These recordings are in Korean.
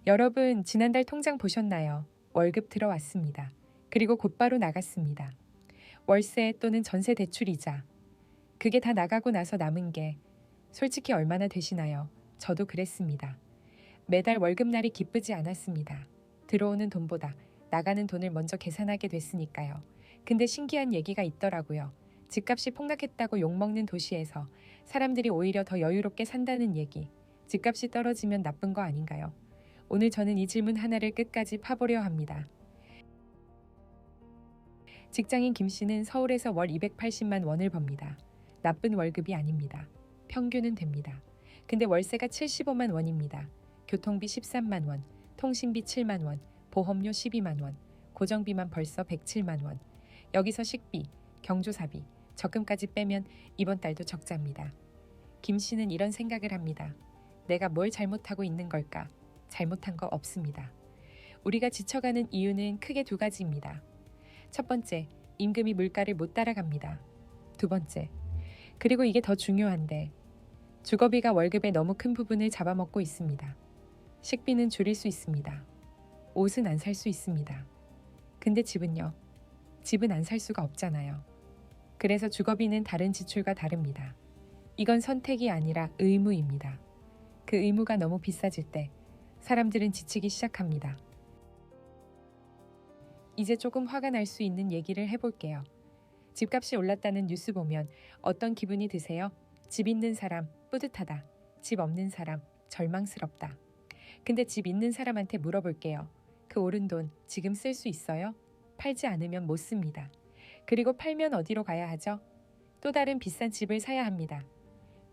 여러분, 지난달 통장 보셨나요? 월급 들어왔습니다. 그리고 곧바로 나갔습니다. 월세 또는 전세 대출이자. 그게 다 나가고 나서 남은 게 솔직히 얼마나 되시나요? 저도 그랬습니다. 매달 월급날이 기쁘지 않았습니다. 들어오는 돈보다 나가는 돈을 먼저 계산하게 됐으니까요. 근데 신기한 얘기가 있더라고요. 집값이 폭락했다고 욕먹는 도시에서 사람들이 오히려 더 여유롭게 산다는 얘기. 집값이 떨어지면 나쁜 거 아닌가요? 오늘 저는 이 질문 하나를 끝까지 파보려 합니다. 직장인 김 씨는 서울에서 월 280만 원을 법니다. 나쁜 월급이 아닙니다. 평균은 됩니다. 근데 월세가 75만 원입니다. 교통비 13만 원, 통신비 7만 원, 보험료 12만 원, 고정비만 벌써 107만 원. 여기서 식비, 경조사비, 적금까지 빼면 이번 달도 적자입니다. 김 씨는 이런 생각을 합니다. 내가 뭘 잘못하고 있는 걸까? 잘못한 거 없습니다. 우리가 지쳐가는 이유는 크게 두 가지입니다. 첫 번째, 임금이 물가를 못 따라갑니다. 두 번째, 그리고 이게 더 중요한데 주거비가 월급의 너무 큰 부분을 잡아먹고 있습니다. 식비는 줄일 수 있습니다. 옷은 안 살 수 있습니다. 근데 집은요? 집은 안 살 수가 없잖아요. 그래서 주거비는 다른 지출과 다릅니다. 이건 선택이 아니라 의무입니다. 그 의무가 너무 비싸질 때 사람들은 지치기 시작합니다. 이제 조금 화가 날 수 있는 얘기를 해볼게요. 집값이 올랐다는 뉴스 보면 어떤 기분이 드세요? 집 있는 사람 뿌듯하다. 집 없는 사람 절망스럽다. 근데 집 있는 사람한테 물어볼게요. 그 오른 돈 지금 쓸 수 있어요? 팔지 않으면 못 씁니다. 그리고 팔면 어디로 가야 하죠? 또 다른 비싼 집을 사야 합니다.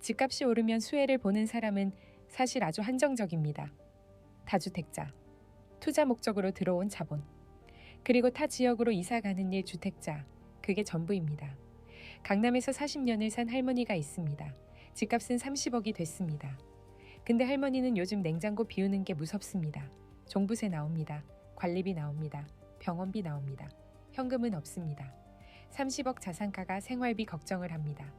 집값이 오르면 수혜를 보는 사람은 사실 아주 한정적입니다. 다주택자, 투자 목적으로 들어온 자본, 그리고 타 지역으로 이사 가는 1주택자, 그게 전부입니다. 강남에서 40년을 산 할머니가 있습니다. 집값은 30억이 됐습니다. 근데 할머니는 요즘 냉장고 비우는 게 무섭습니다. 종부세 나옵니다. 관리비 나옵니다. 병원비 나옵니다. 현금은 없습니다. 30억 자산가가 생활비 걱정을 합니다.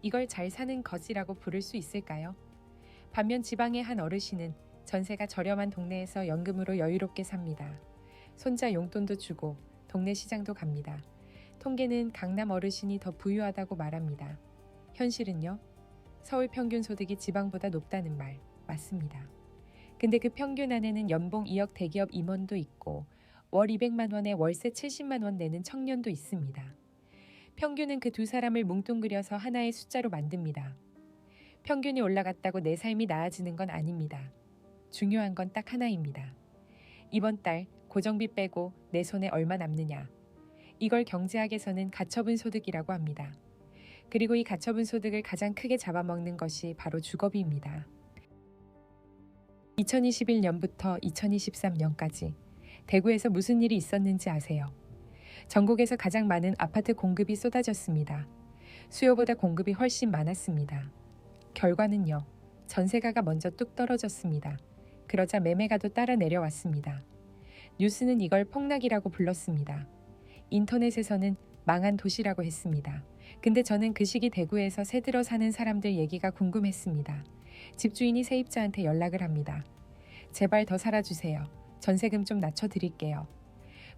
이걸 잘 사는 거지라고 부를 수 있을까요? 반면 지방의 한 어르신은 전세가 저렴한 동네에서 연금으로 여유롭게 삽니다. 손자 용돈도 주고 동네 시장도 갑니다. 통계는 강남 어르신이 더 부유하다고 말합니다. 현실은요? 서울 평균 소득이 지방보다 높다는 말 맞습니다. 근데 그 평균 안에는 연봉 2억 대기업 임원도 있고 월 200만 원에 월세 70만 원 내는 청년도 있습니다. 평균은 그 두 사람을 뭉뚱그려서 하나의 숫자로 만듭니다. 평균이 올라갔다고 내 삶이 나아지는 건 아닙니다. 중요한 건 딱 하나입니다. 이번 달 고정비 빼고 내 손에 얼마 남느냐. 이걸 경제학에서는 가처분 소득이라고 합니다. 그리고 이 가처분 소득을 가장 크게 잡아먹는 것이 바로 주거비입니다. 2021년부터 2023년까지 대구에서 무슨 일이 있었는지 아세요? 전국에서 가장 많은 아파트 공급이 쏟아졌습니다. 수요보다 공급이 훨씬 많았습니다. 결과는요. 전세가가 먼저 뚝 떨어졌습니다. 그러자 매매가도 따라 내려왔습니다. 뉴스는 이걸 폭락이라고 불렀습니다. 인터넷에서는 망한 도시라고 했습니다. 근데 저는 그 시기 대구에서 새 들어 사는 사람들 얘기가 궁금했습니다. 집주인이 세입자한테 연락을 합니다. 제발 더 살아주세요. 전세금 좀 낮춰드릴게요.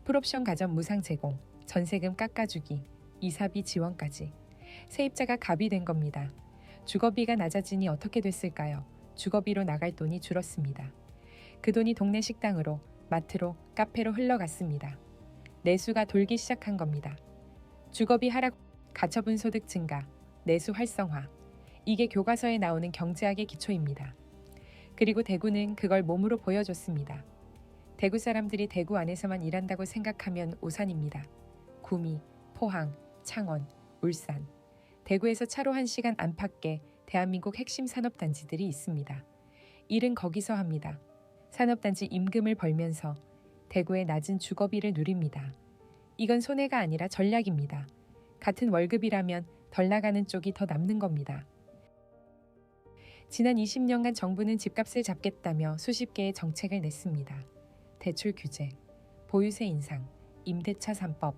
풀옵션 가전 무상 제공, 전세금 깎아주기, 이사비 지원까지. 세입자가 갑이 된 겁니다. 주거비가 낮아지니 어떻게 됐을까요? 주거비로 나갈 돈이 줄었습니다. 그 돈이 동네 식당으로, 마트로, 카페로 흘러갔습니다. 내수가 돌기 시작한 겁니다. 주거비 하락, 가처분 소득 증가, 내수 활성화. 이게 교과서에 나오는 경제학의 기초입니다. 그리고 대구는 그걸 몸으로 보여줬습니다. 대구 사람들이 대구 안에서만 일한다고 생각하면 오산입니다. 구미, 포항, 창원, 울산. 대구에서 차로 1시간 안팎의 대한민국 핵심 산업단지들이 있습니다. 일은 거기서 합니다. 산업단지 임금을 벌면서 대구의 낮은 주거비를 누립니다. 이건 손해가 아니라 전략입니다. 같은 월급이라면 덜 나가는 쪽이 더 남는 겁니다. 지난 20년간 정부는 집값을 잡겠다며 수십 개의 정책을 냈습니다. 대출 규제, 보유세 인상, 임대차 3법,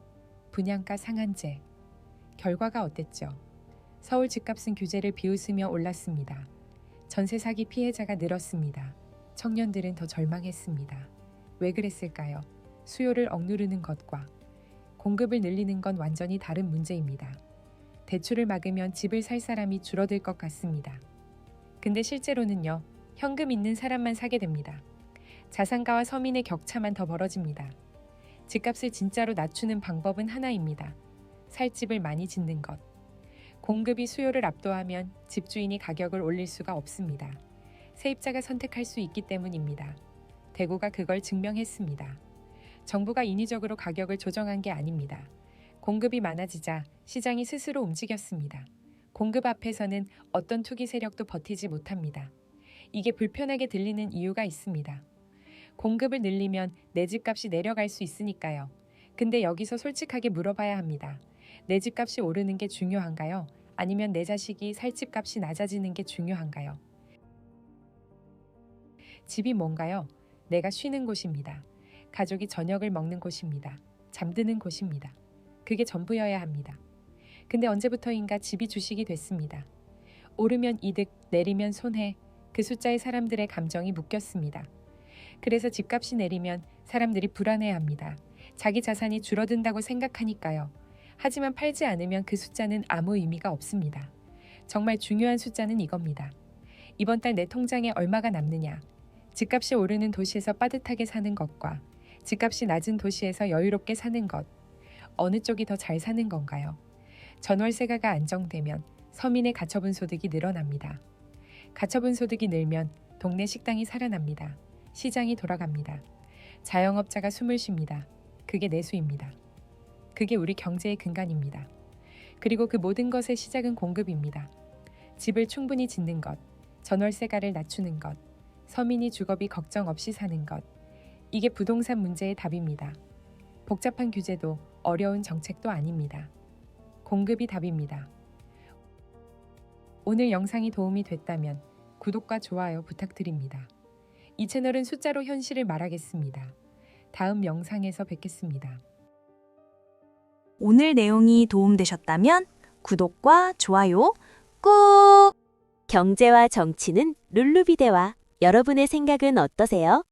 분양가 상한제. 결과가 어땠죠? 서울 집값은 규제를 비웃으며 올랐습니다. 전세 사기 피해자가 늘었습니다. 청년들은 더 절망했습니다. 왜 그랬을까요? 수요를 억누르는 것과 공급을 늘리는 건 완전히 다른 문제입니다. 대출을 막으면 집을 살 사람이 줄어들 것 같습니다. 근데 실제로는요, 현금 있는 사람만 사게 됩니다. 자산가와 서민의 격차만 더 벌어집니다. 집값을 진짜로 낮추는 방법은 하나입니다. 살 집을 많이 짓는 것. 공급이 수요를 압도하면 집주인이 가격을 올릴 수가 없습니다. 세입자가 선택할 수 있기 때문입니다. 대구가 그걸 증명했습니다. 정부가 인위적으로 가격을 조정한 게 아닙니다. 공급이 많아지자 시장이 스스로 움직였습니다. 공급 앞에서는 어떤 투기 세력도 버티지 못합니다. 이게 불편하게 들리는 이유가 있습니다. 공급을 늘리면 내 집값이 내려갈 수 있으니까요. 근데 여기서 솔직하게 물어봐야 합니다. 내 집값이 오르는 게 중요한가요? 아니면 내 자식이 살 집값이 낮아지는 게 중요한가요? 집이 뭔가요? 내가 쉬는 곳입니다. 가족이 저녁을 먹는 곳입니다. 잠드는 곳입니다. 그게 전부여야 합니다. 근데 언제부터인가 집이 주식이 됐습니다. 오르면 이득, 내리면 손해, 그 숫자에 사람들의 감정이 묶였습니다. 그래서 집값이 내리면 사람들이 불안해합니다. 자기 자산이 줄어든다고 생각하니까요. 하지만 팔지 않으면 그 숫자는 아무 의미가 없습니다. 정말 중요한 숫자는 이겁니다. 이번 달 내 통장에 얼마가 남느냐. 집값이 오르는 도시에서 빠듯하게 사는 것과 집값이 낮은 도시에서 여유롭게 사는 것. 어느 쪽이 더 잘 사는 건가요? 전월세가가 안정되면 서민의 가처분 소득이 늘어납니다. 가처분 소득이 늘면 동네 식당이 살아납니다. 시장이 돌아갑니다. 자영업자가 숨을 쉽니다. 그게 내수입니다. 그게 우리 경제의 근간입니다. 그리고 그 모든 것의 시작은 공급입니다. 집을 충분히 짓는 것, 전월세가를 낮추는 것, 서민이 주거비 걱정 없이 사는 것. 이게 부동산 문제의 답입니다. 복잡한 규제도 어려운 정책도 아닙니다. 공급이 답입니다. 오늘 영상이 도움이 됐다면 구독과 좋아요 부탁드립니다. 이 채널은 숫자로 현실을 말하겠습니다. 다음 영상에서 뵙겠습니다. 오늘 내용이 도움되셨다면 구독과 좋아요 꾹! 경제와 정치는 룰루비대와 여러분의 생각은 어떠세요?